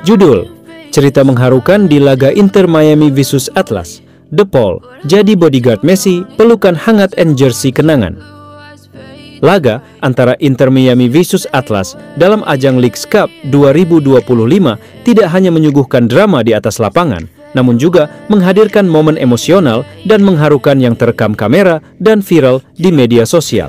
Judul: cerita mengharukan di laga Inter Miami vs Atlas. De Paul jadi bodyguard Messi, pelukan hangat and jersey kenangan. Laga antara Inter Miami vs Atlas dalam ajang Leagues Cup 2025 tidak hanya menyuguhkan drama di atas lapangan, namun juga menghadirkan momen emosional dan mengharukan yang terekam kamera dan viral di media sosial.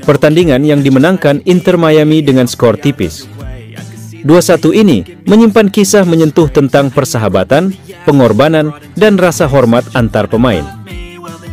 Pertandingan yang dimenangkan Inter Miami dengan skor tipis 2-1 ini menyimpan kisah menyentuh tentang persahabatan, pengorbanan, dan rasa hormat antar pemain.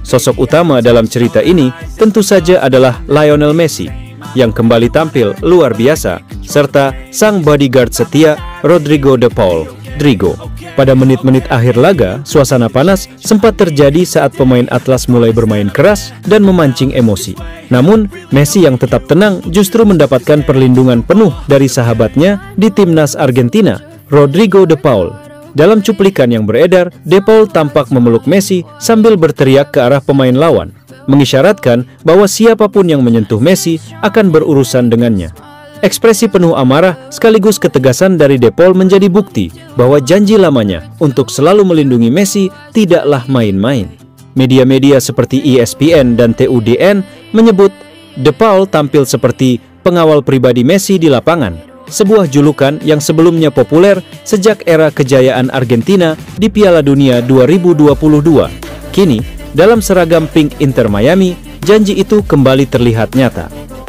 Sosok utama dalam cerita ini tentu saja adalah Lionel Messi, yang kembali tampil luar biasa, serta sang bodyguard setia Rodrigo De Paul, Drigo. Pada menit-menit akhir laga, suasana panas sempat terjadi saat pemain Atlas mulai bermain keras dan memancing emosi. Namun, Messi yang tetap tenang justru mendapatkan perlindungan penuh dari sahabatnya di timnas Argentina, Rodrigo De Paul. Dalam cuplikan yang beredar, De Paul tampak memeluk Messi sambil berteriak ke arah pemain lawan, mengisyaratkan bahwa siapapun yang menyentuh Messi akan berurusan dengannya. Ekspresi penuh amarah sekaligus ketegasan dari De Paul menjadi bukti bahwa janji lamanya untuk selalu melindungi Messi tidaklah main-main. Media-media seperti ESPN dan TUDN menyebut De Paul tampil seperti pengawal pribadi Messi di lapangan, sebuah julukan yang sebelumnya populer sejak era kejayaan Argentina di Piala Dunia 2022. Kini, dalam seragam pink Inter Miami, janji itu kembali terlihat nyata.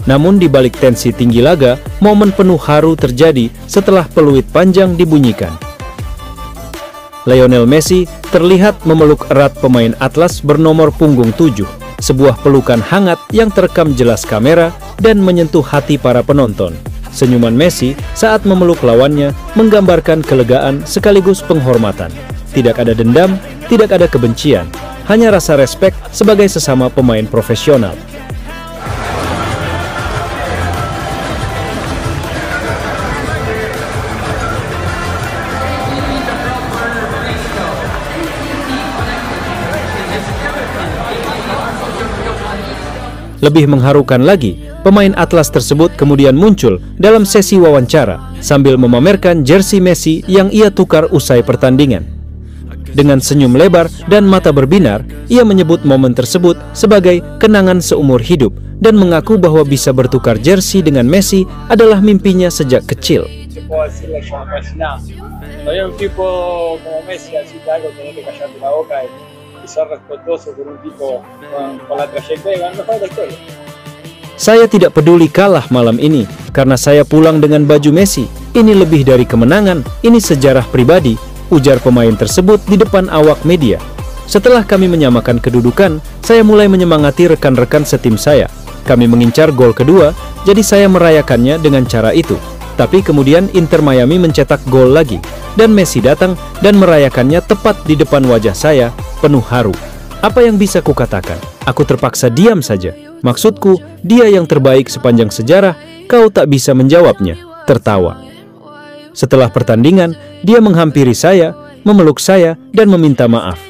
Namun di balik tensi tinggi laga, momen penuh haru terjadi setelah peluit panjang dibunyikan. Lionel Messi terlihat memeluk erat pemain Atlas bernomor punggung 7, sebuah pelukan hangat yang terekam jelas kamera dan menyentuh hati para penonton. Senyuman Messi saat memeluk lawannya menggambarkan kelegaan sekaligus penghormatan. Tidak ada dendam, tidak ada kebencian, hanya rasa respek sebagai sesama pemain profesional. Lebih mengharukan lagi, pemain Atlas tersebut kemudian muncul dalam sesi wawancara sambil memamerkan jersey Messi yang ia tukar usai pertandingan. Dengan senyum lebar dan mata berbinar, ia menyebut momen tersebut sebagai kenangan seumur hidup dan mengaku bahwa bisa bertukar jersey dengan Messi adalah mimpinya sejak kecil. Saya tidak peduli kalah malam ini karena saya pulang dengan baju Messi. Ini lebih dari kemenangan, ini sejarah pribadi, ujar pemain tersebut di depan awak media. Setelah kami menyamakan kedudukan, saya mulai menyemangati rekan-rekan setim saya. Kami mengincar gol kedua, jadi saya merayakannya dengan cara itu. Tapi kemudian Inter Miami mencetak gol lagi, dan Messi datang dan merayakannya tepat di depan wajah saya, penuh haru. Apa yang bisa kukatakan? Aku terpaksa diam saja. Maksudku, dia yang terbaik sepanjang sejarah, kau tak bisa menjawabnya. Tertawa. Setelah pertandingan, dia menghampiri saya, memeluk saya, dan meminta maaf.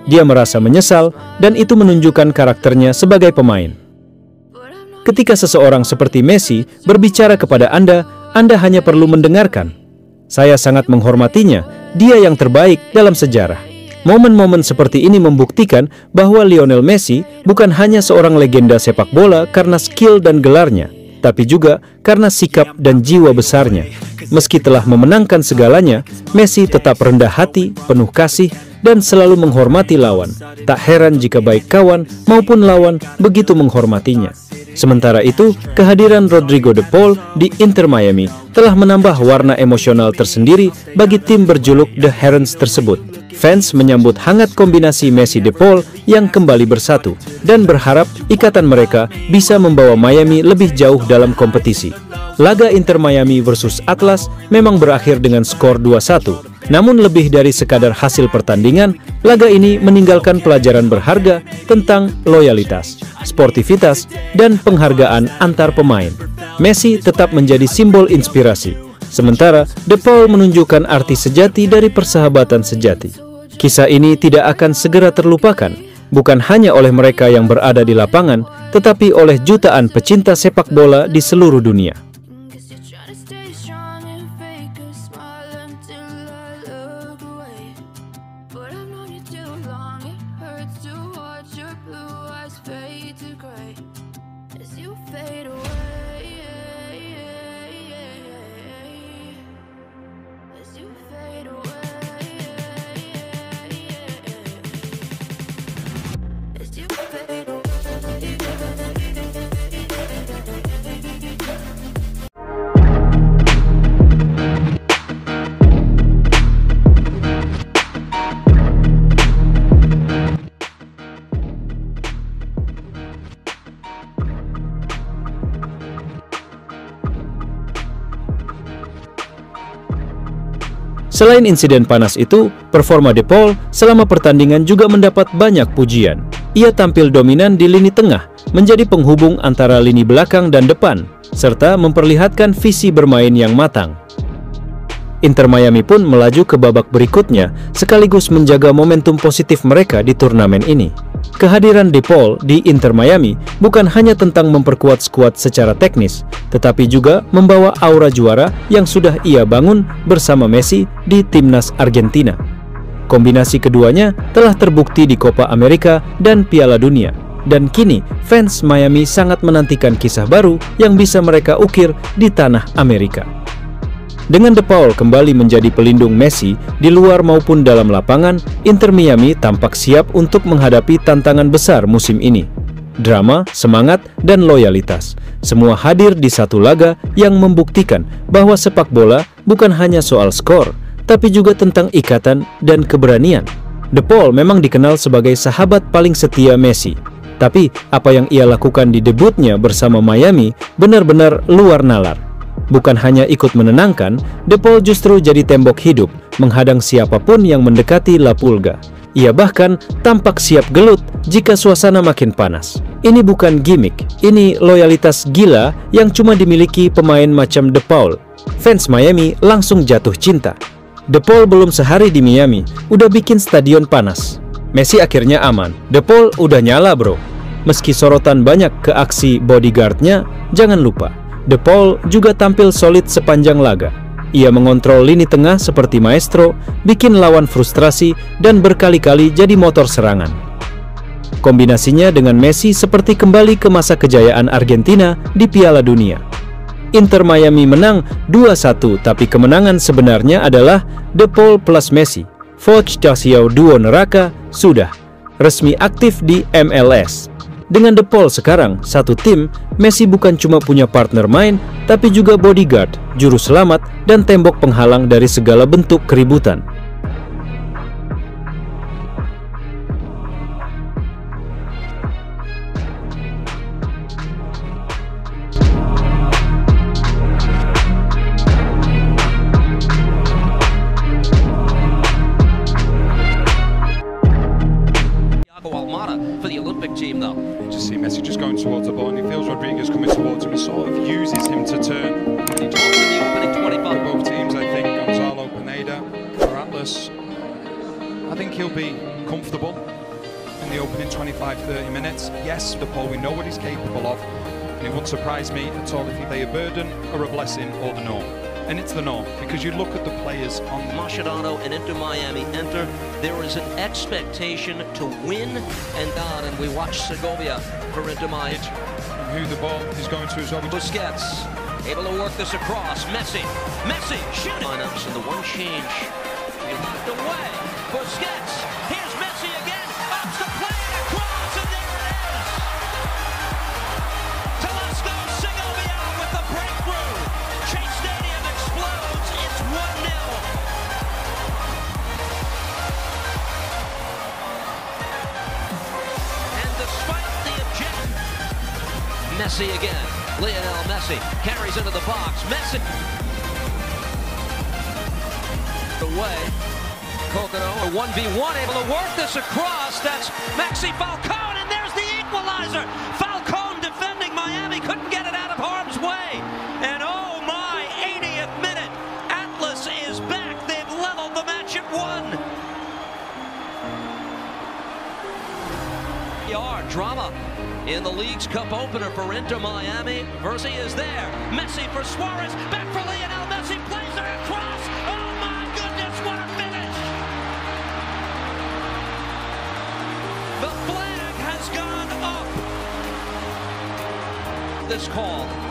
Dia merasa menyesal, dan itu menunjukkan karakternya sebagai pemain. Ketika seseorang seperti Messi berbicara kepada Anda hanya perlu mendengarkan. Saya sangat menghormatinya, dia yang terbaik dalam sejarah. Momen-momen seperti ini membuktikan bahwa Lionel Messi bukan hanya seorang legenda sepak bola karena skill dan gelarnya, tapi juga karena sikap dan jiwa besarnya. Meski telah memenangkan segalanya, Messi tetap rendah hati, penuh kasih, dan selalu menghormati lawan. Tak heran jika baik kawan maupun lawan begitu menghormatinya. Sementara itu, kehadiran Rodrigo De Paul di Inter Miami telah menambah warna emosional tersendiri bagi tim berjuluk The Herons tersebut. Fans menyambut hangat kombinasi Messi De Paul yang kembali bersatu dan berharap ikatan mereka bisa membawa Miami lebih jauh dalam kompetisi. Laga Inter Miami versus Atlas memang berakhir dengan skor 2-1. Namun lebih dari sekadar hasil pertandingan, laga ini meninggalkan pelajaran berharga tentang loyalitas, sportivitas, dan penghargaan antar pemain. Messi tetap menjadi simbol inspirasi, Sementara De Paul menunjukkan arti sejati dari persahabatan sejati. Kisah ini tidak akan segera terlupakan, bukan hanya oleh mereka yang berada di lapangan, tetapi oleh jutaan pecinta sepak bola di seluruh dunia. Selain insiden panas itu, performa De Paul selama pertandingan juga mendapat banyak pujian. Ia tampil dominan di lini tengah, menjadi penghubung antara lini belakang dan depan, serta memperlihatkan visi bermain yang matang. Inter Miami pun melaju ke babak berikutnya, sekaligus menjaga momentum positif mereka di turnamen ini. Kehadiran De Paul di Inter Miami bukan hanya tentang memperkuat skuad secara teknis, tetapi juga membawa aura juara yang sudah ia bangun bersama Messi di timnas Argentina. Kombinasi keduanya telah terbukti di Copa America dan Piala Dunia, dan kini fans Miami sangat menantikan kisah baru yang bisa mereka ukir di tanah Amerika. Dengan De Paul kembali menjadi pelindung Messi di luar maupun dalam lapangan, Inter Miami tampak siap untuk menghadapi tantangan besar musim ini. Drama, semangat, dan loyalitas, semua hadir di satu laga yang membuktikan bahwa sepak bola bukan hanya soal skor, tapi juga tentang ikatan dan keberanian. De Paul memang dikenal sebagai sahabat paling setia Messi, tapi apa yang ia lakukan di debutnya bersama Miami benar-benar luar nalar. Bukan hanya ikut menenangkan, De Paul justru jadi tembok hidup, menghadang siapapun yang mendekati La Pulga. Ia bahkan tampak siap gelut jika suasana makin panas. Ini bukan gimmick, ini loyalitas gila yang cuma dimiliki pemain macam De Paul. Fans Miami langsung jatuh cinta. De Paul belum sehari di Miami, udah bikin stadion panas. Messi akhirnya aman, De Paul udah nyala bro. Meski sorotan banyak ke aksi bodyguardnya, jangan lupa, De Paul juga tampil solid sepanjang laga. Ia mengontrol lini tengah seperti maestro, bikin lawan frustrasi, dan berkali-kali jadi motor serangan. Kombinasinya dengan Messi seperti kembali ke masa kejayaan Argentina di Piala Dunia. Inter Miami menang 2-1, tapi kemenangan sebenarnya adalah De Paul plus Messi. Foch Tasio duo neraka sudah resmi aktif di MLS. Dengan De Paul sekarang satu tim, Messi bukan cuma punya partner main, tapi juga bodyguard, juru selamat, dan tembok penghalang dari segala bentuk keributan. Messi just going towards the ball and he feels Rodriguez coming towards him and sort of uses him to turn. He talks in the opening 25. Both teams, I think, Gonzalo Pineda or Atlas, I think he'll be comfortable in the opening 25-30 minutes. Yes, De Paul, we know what he's capable of, and it wouldn't surprise me at all if he play a burden or a blessing or the norm. And it's the norm, because you look at the players on Mascherano and Inter Miami enter. There is an expectation to win and we watch Segovia for Inter Miami. Who the ball is going to as well. Busquets able to work this across. Messi shooting. Lineups and the one change. He locked away. Busquets. Here's Messi again. Up to play and across, and there it is. Telesco Segovia with the breakthrough. Chase Stadium explodes. It's 1-0. And despite the objection, Messi again. Lionel Messi carries into the box. Messi away. Coconut, a 1v1, able to work this across. That's Maxi Falcone, and there's the equalizer. Falcone defending Miami, couldn't get it out of harm's way. And oh my, 80th minute, in the League's Cup opener for Inter Miami. Versi is there. Messi for Suarez. Back for Lionel Messi. Plays it across. Oh my goodness, what a finish! The flag has gone up. This call.